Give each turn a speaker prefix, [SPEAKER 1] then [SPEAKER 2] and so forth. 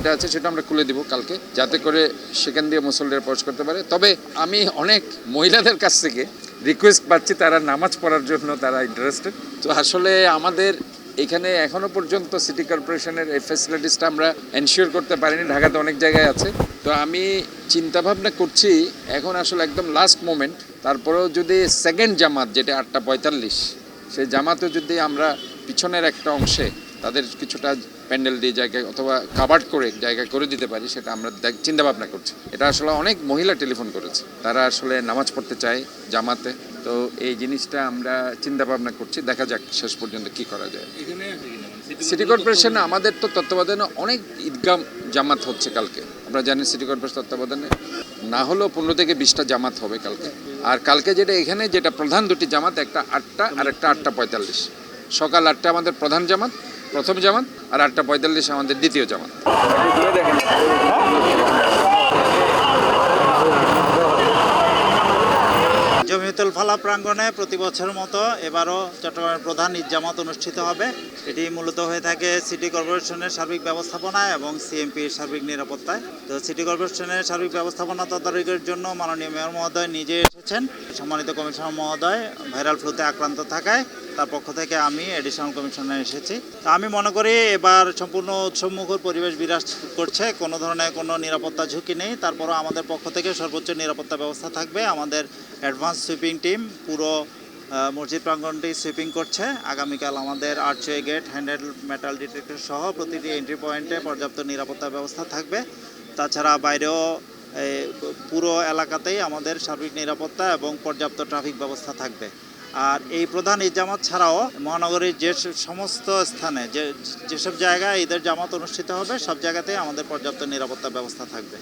[SPEAKER 1] যেটা আছে সেটা আমরা খুলে দিব কালকে, যাতে করে সেখান দিয়ে মুসল্লিরা প্রবেশ করতে পারে। তবে আমি অনেক মহিলাদের কাছ থেকে রিকোয়েস্ট পাচ্ছি, তারা নামাজ পড়ার জন্য তারা ইন্টারেস্টেড। তো আসলে আমাদের এখানে এখনো পর্যন্ত সিটি কর্পোরেশনের এই ফ্যাসিলিটিসটা আমরা এনশিওর করতে পারিনি, ঢাকাতে অনেক জায়গায় আছে। তো আমি চিন্তা ভাবনা করছি এখন আসলে একদম লাস্ট মোমেন্ট, তারপরেও যদি সেকেন্ড জামাত যেটা 8:45 সেই জামাতেও যদি আমরা পিছনের একটা অংশে তাদের কিছুটা প্যান্ডেল দিয়ে জায়গায় অথবা কাভার্ড করে জায়গায় করে দিতে পারি, সেটা আমরা চিন্তা ভাবনা করছি। এটা আসলে অনেক মহিলা টেলিফোন করেছে, তারা আসলে নামাজ পড়তে চায় জামাতে। তো এই জিনিসটা আমরা চিন্তা ভাবনা করছি, দেখা যাক শেষ পর্যন্ত কি করা যায়। সিটি কর্পোরেশন আমাদের তো তত্ত্বাবধানে অনেক ঈদগাহ জামাত হচ্ছে কালকে, আমরা জানি সিটি কর্পোরেশন তত্ত্বাবধানে না হলেও 15 থেকে 20টা জামাত হবে কালকে। আর কালকে যেটা এখানে যেটা প্রধান দুটি জামাত, একটা 8টা আর একটা 8:45। সকাল 8টা আমাদের প্রধান জামাত, প্রথম জামাত, আর 8:45 আমাদের দ্বিতীয় জামাত।
[SPEAKER 2] জমিয়তুল ফালাহ প্রাঙ্গণে প্রতি বছরের মতো এবারও চট্টগ্রামের প্রধান ঈদ জামাত অনুষ্ঠিত হবে। এটি মূলত হয়ে থাকে সিটি কর্পোরেশনের সার্বিক ব্যবস্থাপনায় এবং সিএমপির সার্বিক নিরাপত্তায়। তো সিটি কর্পোরেশনের সার্বিক ব্যবস্থাপনা তদারকির জন্য মাননীয় মেয়র মহোদয় নিজে এসেছেন। সম্মানিত কমিশনার মহোদয় ভাইরাল ফ্লুতে আক্রান্ত থাকায় তার পক্ষ থেকে আমি এডিশনাল কমিশনার এসেছি। আমি মনে করি এবার সম্পূর্ণ উৎসবমুখর পরিবেশ বিরাজ করছে, কোনো ধরনের কোনো নিরাপত্তা ঝুঁকি নেই। তারপরও আমাদের পক্ষ থেকে সর্বোচ্চ নিরাপত্তা ব্যবস্থা থাকবে। আমাদের অ্যাডভান্স সুইপিং টিম পুরো মসজিদ প্রাঙ্গণটি সুইপিং করছে। আগামীকাল আমাদের archway gate, handheld metal detector সহ প্রতিটি এন্ট্রি পয়েন্টে পর্যাপ্ত নিরাপত্তা ব্যবস্থা থাকবে। তাছাড়া বাইরেও পুরো এলাকাতেই আমাদের সার্বিক নিরাপত্তা এবং পর্যাপ্ত ট্রাফিক ব্যবস্থা থাকবে। আর এই প্রধান ঈদ জামাত ছাড়াও মহানগরীর যে সমস্ত স্থানে যেসব জায়গায় ঈদের জামাত অনুষ্ঠিত হবে সব জায়গাতেই আমাদের পর্যাপ্ত নিরাপত্তা ব্যবস্থা থাকবে।